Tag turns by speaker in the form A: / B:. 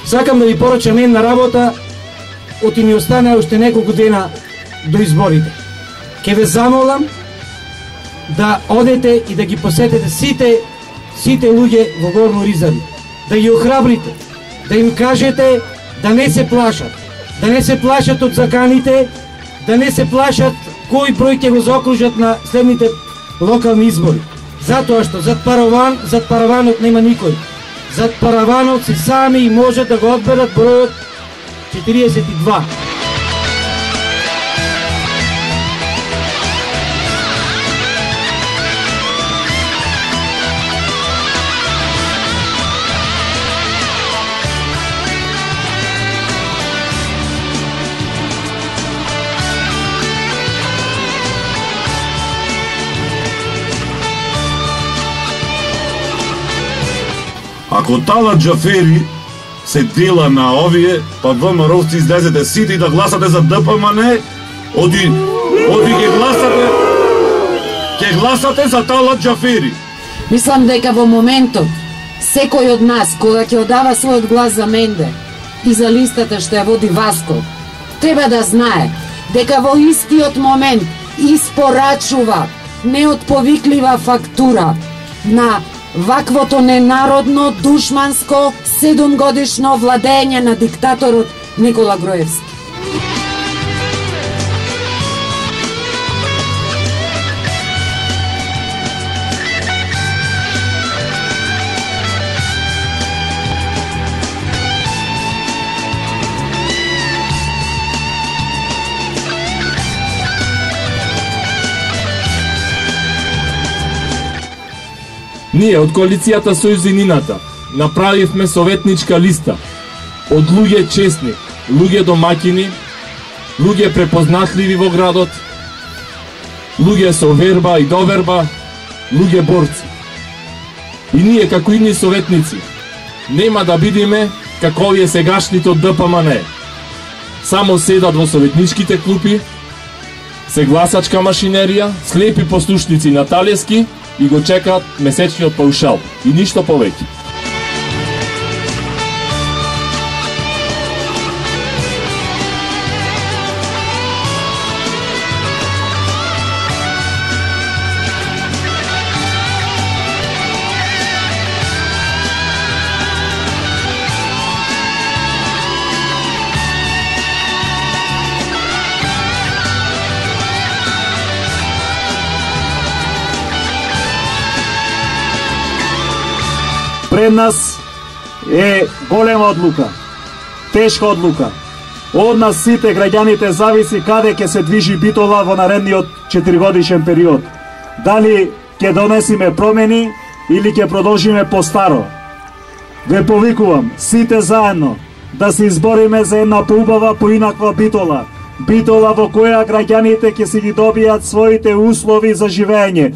A: Сакам да ви порачам една работа, оти ми остане уште неколку дена до изборите. Ке ве замолам да одете и да ги посетите сите луѓе во Горно Оризаре, да ги охрабрите, да им кажете да не се плашат од заканите, да не се плашат кој број ќе го заокружат на следните локални избори. Затоа што зад параванот нема никој. Зад параванот се сами и можат да го одберат бројот 42.
B: Ако Талат Џафери се дела на овие, па ВМРО-вци излезете сите и да гласате за ДПМН, оди ќе гласате за Талат Џафери.
C: Мислам дека во моментот секој од нас кога ќе одава својот глас за менде и за листата што ја води Васко, треба да знае дека во истиот момент испорачува неотповиклива фактура на ваквото ненародно, душманско, 7-годишно владење на диктаторот Никола Груевски.
D: Ние од коалицијата Сојуз и Нината направивме советничка листа од луѓе честни, луѓе домаќини, луѓе препознатливи во градот, луѓе со верба и доверба, луѓе борци. И ние како идни советници нема да бидеме како овие сегашните од ДПМН. Само седат во советничките клупи, се гласачка машинерија, слепи послушници на Талески и го чекаат месечниот паушал и ништо повеќе.
E: Пред нас е голема одлука, тешка одлука. Од нас сите граѓаните зависи каде ќе се движи Битола во наредниот 4-годишен период. Дали ќе донесиме промени или ќе продолжиме по старо. Ве повикувам сите заедно да се избориме за една поубава, поинаква Битола. Битола во која граѓаните ќе си ги добијат своите услови за живење.